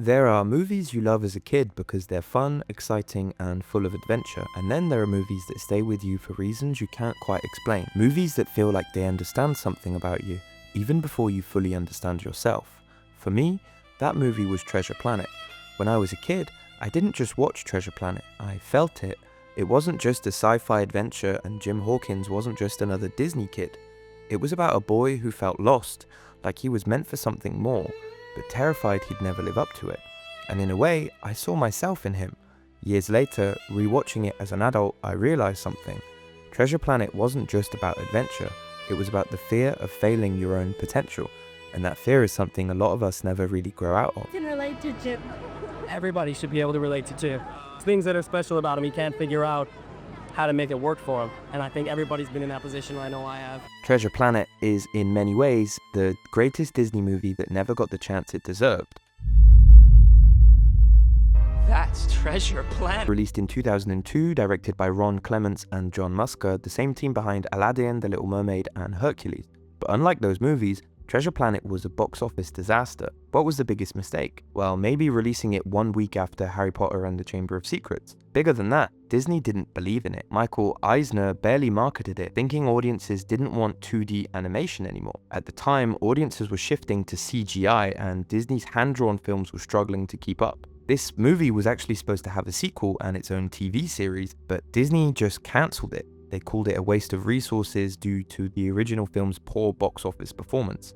There are movies you love as a kid because they're fun, exciting, and full of adventure, and then there are movies that stay with you for reasons you can't quite explain. Movies that feel like they understand something about you, even before you fully understand yourself. For me, that movie was Treasure Planet. When I was a kid, I didn't just watch Treasure Planet, I felt it. It wasn't just a sci-fi adventure, and Jim Hawkins wasn't just another Disney kid. It was about a boy who felt lost, like he was meant for something more, but terrified he'd never live up to it. And in a way, I saw myself in him. Years later, rewatching it as an adult, I realized something. Treasure Planet wasn't just about adventure, it was about the fear of failing your own potential. And that fear is something a lot of us never really grow out of. I can relate to Jim. Everybody should be able to relate to Jim. Things that are special about him, he can't figure out how to make it work for him. And I think everybody's been in that position. I know I have. Treasure Planet is, in many ways, the greatest Disney movie that never got the chance it deserved. That's Treasure Planet. Released in 2002, directed by Ron Clements and John Musker, the same team behind Aladdin, The Little Mermaid, and Hercules. But unlike those movies, Treasure Planet was a box office disaster. What was the biggest mistake? Well, maybe releasing it 1 week after Harry Potter and the Chamber of Secrets. Bigger than that, Disney didn't believe in it. Michael Eisner barely marketed it, thinking audiences didn't want 2D animation anymore. At the time, audiences were shifting to CGI, and Disney's hand-drawn films were struggling to keep up. This movie was actually supposed to have a sequel and its own TV series, but Disney just cancelled it. They called it a waste of resources due to the original film's poor box office performance.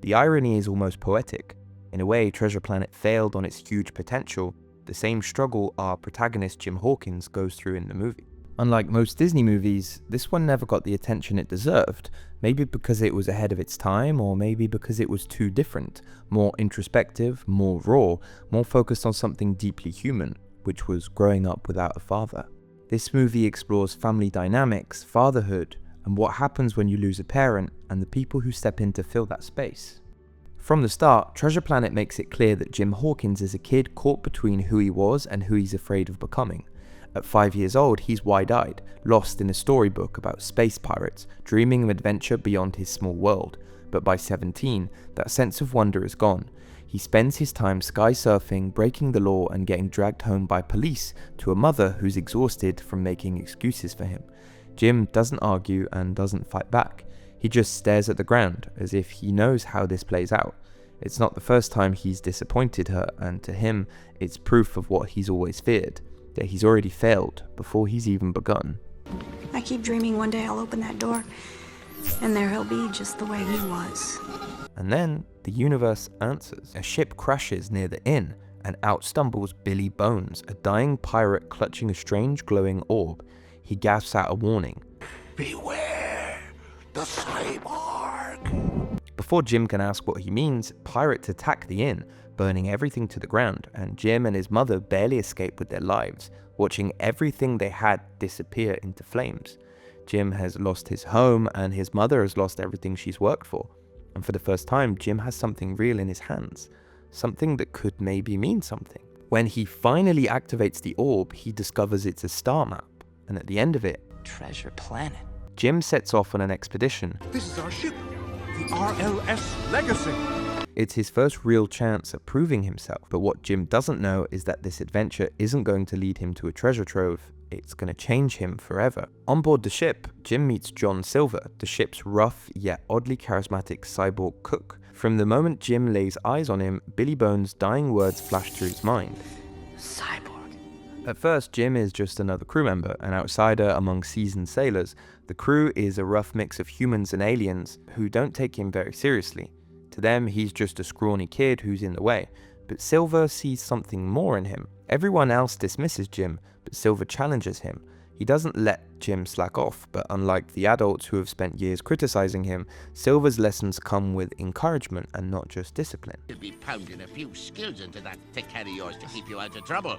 The irony is almost poetic. In a way, Treasure Planet failed on its huge potential, the same struggle our protagonist Jim Hawkins goes through in the movie. Unlike most Disney movies, this one never got the attention it deserved, maybe because it was ahead of its time, or maybe because it was too different, more introspective, more raw, more focused on something deeply human, which was growing up without a father. This movie explores family dynamics, fatherhood, and what happens when you lose a parent, and the people who step in to fill that space. From the start, Treasure Planet makes it clear that Jim Hawkins is a kid caught between who he was and who he's afraid of becoming. At 5 years old, he's wide-eyed, lost in a storybook about space pirates, dreaming of adventure beyond his small world. But by 17, that sense of wonder is gone. He spends his time sky surfing, breaking the law, and getting dragged home by police to a mother who's exhausted from making excuses for him. Jim doesn't argue and doesn't fight back. He just stares at the ground, as if he knows how this plays out. It's not the first time he's disappointed her, and to him, it's proof of what he's always feared, that he's already failed before he's even begun. I keep dreaming one day I'll open that door, and there he'll be just the way he was. And then, the universe answers. A ship crashes near the inn, and out stumbles Billy Bones, a dying pirate clutching a strange glowing orb. He gasps out a warning. Beware the cyborg! Before Jim can ask what he means, pirates attack the inn, burning everything to the ground, and Jim and his mother barely escape with their lives, watching everything they had disappear into flames. Jim has lost his home, and his mother has lost everything she's worked for. And for the first time, Jim has something real in his hands, something that could maybe mean something. When he finally activates the orb, he discovers it's a star map. And at the end of it, Treasure Planet. Jim sets off on an expedition. This is our ship, the RLS Legacy. It's his first real chance at proving himself, but what Jim doesn't know is that this adventure isn't going to lead him to a treasure trove, it's going to change him forever. On board the ship, Jim meets John Silver, the ship's rough yet oddly charismatic cyborg cook. From the moment Jim lays eyes on him, Billy Bones' dying words flash through his mind. Cyborg. At first, Jim is just another crew member, an outsider among seasoned sailors. The crew is a rough mix of humans and aliens who don't take him very seriously. To them, he's just a scrawny kid who's in the way. But Silver sees something more in him. Everyone else dismisses Jim, but Silver challenges him. He doesn't let Jim slack off, but unlike the adults who have spent years criticizing him, Silver's lessons come with encouragement and not just discipline. You'll be pounding a few skills into that thick head of yours to keep you out of trouble.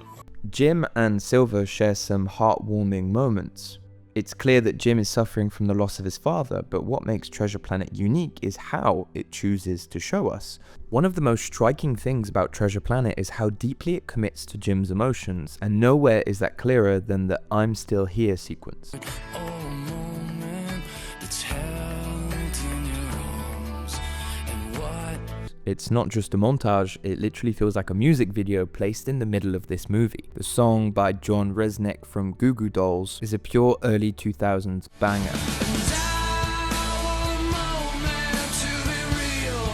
Jim and Silver share some heartwarming moments. It's clear that Jim is suffering from the loss of his father, but what makes Treasure Planet unique is how it chooses to show us. One of the most striking things about Treasure Planet is how deeply it commits to Jim's emotions, and nowhere is that clearer than the "I'm Still Here" sequence. It's not just a montage, it literally feels like a music video placed in the middle of this movie. The song by John Resnick from Goo Goo Dolls is a pure early 2000s banger.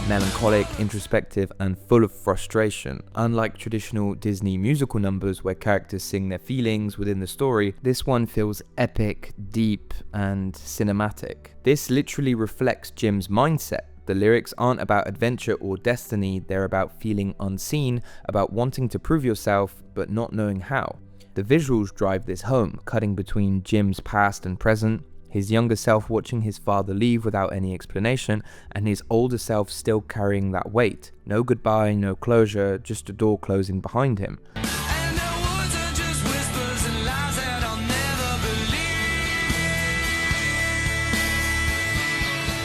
Melancholic, introspective, and full of frustration. Unlike traditional Disney musical numbers where characters sing their feelings within the story, this one feels epic, deep, and cinematic. This literally reflects Jim's mindset. The lyrics aren't about adventure or destiny, they're about feeling unseen, about wanting to prove yourself, but not knowing how. The visuals drive this home, cutting between Jim's past and present, his younger self watching his father leave without any explanation, and his older self still carrying that weight. No goodbye, no closure, just a door closing behind him.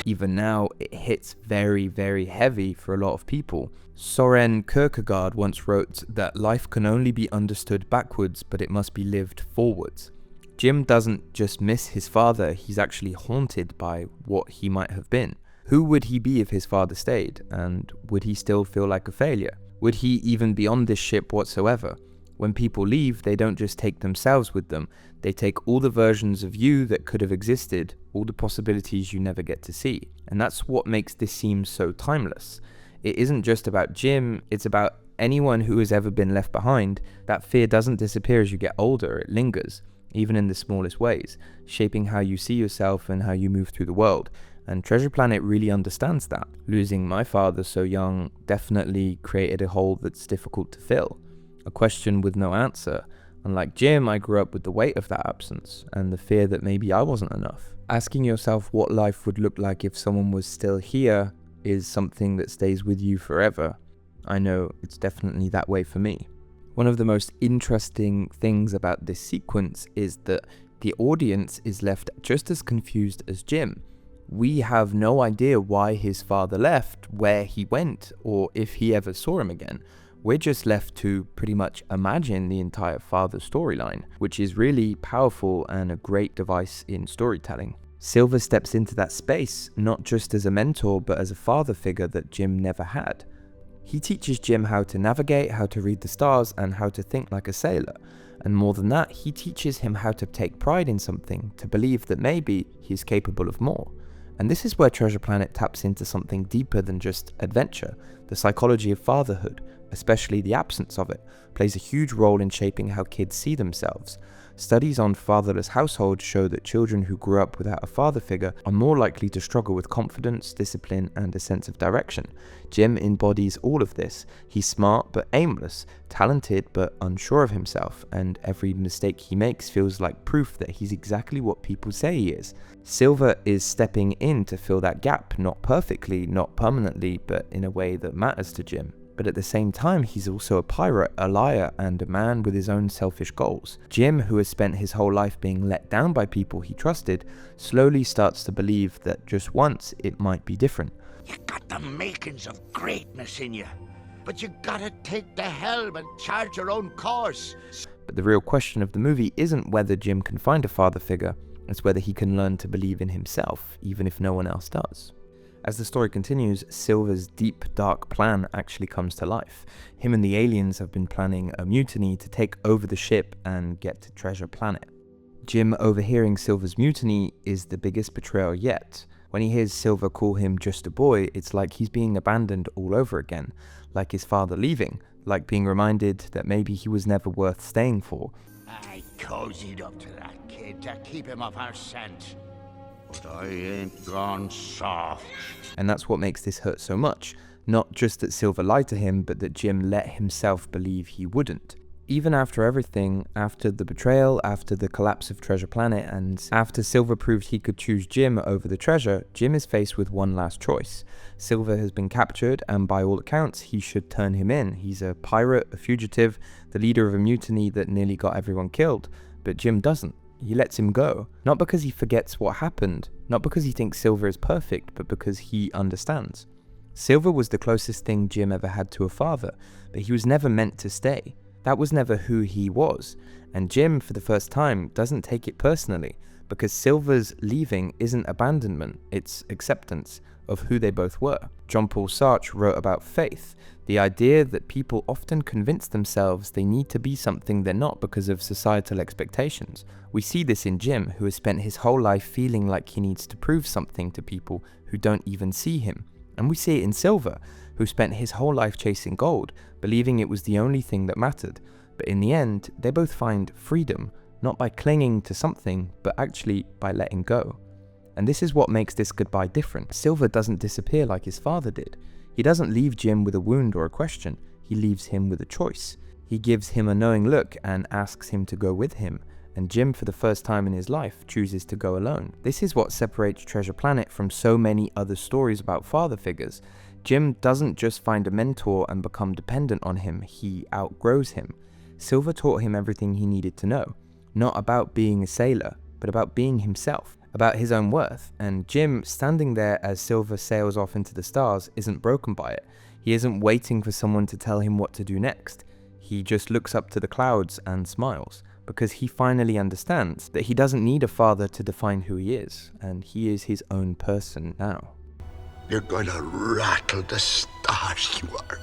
Even now, it hits very, very heavy for a lot of people. Soren Kierkegaard once wrote that life can only be understood backwards, but it must be lived forwards. Jim doesn't just miss his father, he's actually haunted by what he might have been. Who would he be if his father stayed? And would he still feel like a failure? Would he even be on this ship whatsoever? When people leave, they don't just take themselves with them, they take all the versions of you that could have existed, all the possibilities you never get to see. And that's what makes this seem so timeless. It isn't just about Jim, it's about anyone who has ever been left behind. That fear doesn't disappear as you get older, it lingers, even in the smallest ways, shaping how you see yourself and how you move through the world. And Treasure Planet really understands that. Losing my father so young definitely created a hole that's difficult to fill. A question with no answer. Unlike Jim, I grew up with the weight of that absence, and the fear that maybe I wasn't enough. Asking yourself what life would look like if someone was still here is something that stays with you forever. I know it's definitely that way for me. One of the most interesting things about this sequence is that the audience is left just as confused as Jim. We have no idea why his father left, where he went, or if he ever saw him again. We're just left to pretty much imagine the entire father storyline, which is really powerful and a great device in storytelling. Silver steps into that space, not just as a mentor, but as a father figure that Jim never had. He teaches Jim how to navigate, how to read the stars, and how to think like a sailor. And more than that, he teaches him how to take pride in something, to believe that maybe he's capable of more. And this is where Treasure Planet taps into something deeper than just adventure. The psychology of fatherhood, especially the absence of it, plays a huge role in shaping how kids see themselves. Studies on fatherless households show that children who grew up without a father figure are more likely to struggle with confidence, discipline, and a sense of direction. Jim embodies all of this. He's smart but aimless, talented but unsure of himself, and every mistake he makes feels like proof that he's exactly what people say he is. Silver is stepping in to fill that gap, not perfectly, not permanently, but in a way that matters to Jim. But at the same time, he's also a pirate, a liar, and a man with his own selfish goals. Jim, who has spent his whole life being let down by people he trusted, slowly starts to believe that just once it might be different. You got the makings of greatness in you, but you gotta take the helm and charge your own course. But the real question of the movie isn't whether Jim can find a father figure, it's whether he can learn to believe in himself, even if no one else does. As the story continues, Silver's deep, dark plan actually comes to life. Him and the aliens have been planning a mutiny to take over the ship and get to Treasure Planet. Jim overhearing Silver's mutiny is the biggest betrayal yet. When he hears Silver call him just a boy, it's like he's being abandoned all over again, like his father leaving, like being reminded that maybe he was never worth staying for. I cozied up to that kid to keep him off our scent. But I ain't gone soft. And that's what makes this hurt so much. Not just that Silver lied to him, but that Jim let himself believe he wouldn't. Even after everything, after the betrayal, after the collapse of Treasure Planet, and after Silver proved he could choose Jim over the treasure, Jim is faced with one last choice. Silver has been captured, and by all accounts, he should turn him in. He's a pirate, a fugitive, the leader of a mutiny that nearly got everyone killed. But Jim doesn't. He lets him go, not because he forgets what happened, not because he thinks Silver is perfect, but because he understands. Silver was the closest thing Jim ever had to a father, but he was never meant to stay. That was never who he was, and Jim, for the first time, doesn't take it personally, because Silver's leaving isn't abandonment, it's acceptance. of who they both were. John Paul Sartre wrote about faith, the idea that people often convince themselves they need to be something they're not because of societal expectations. We see this in Jim, who has spent his whole life feeling like he needs to prove something to people who don't even see him. And we see it in Silver, who spent his whole life chasing gold, believing it was the only thing that mattered. But in the end, they both find freedom, not by clinging to something, but actually by letting go. And this is what makes this goodbye different. Silver doesn't disappear like his father did. He doesn't leave Jim with a wound or a question. He leaves him with a choice. He gives him a knowing look and asks him to go with him. And Jim, for the first time in his life, chooses to go alone. This is what separates Treasure Planet from so many other stories about father figures. Jim doesn't just find a mentor and become dependent on him, he outgrows him. Silver taught him everything he needed to know. Not about being a sailor, but about being himself, about his own worth. And Jim, standing there as Silver sails off into the stars, isn't broken by it. He isn't waiting for someone to tell him what to do next. He just looks up to the clouds and smiles, because he finally understands that he doesn't need a father to define who he is, and he is his own person now. You're gonna rattle the stars, you are.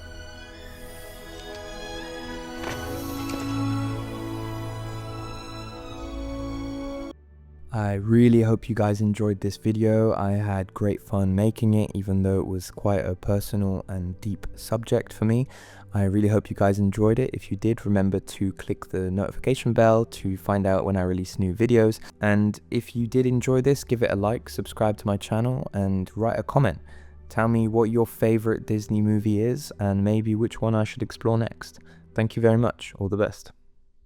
I really hope you guys enjoyed this video. I had great fun making it, even though it was quite a personal and deep subject for me. I really hope you guys enjoyed it. If you did, remember to click the notification bell to find out when I release new videos. And if you did enjoy this, give it a like, subscribe to my channel, and write a comment. Tell me what your favorite Disney movie is, and maybe which one I should explore next. Thank you very much. All the best.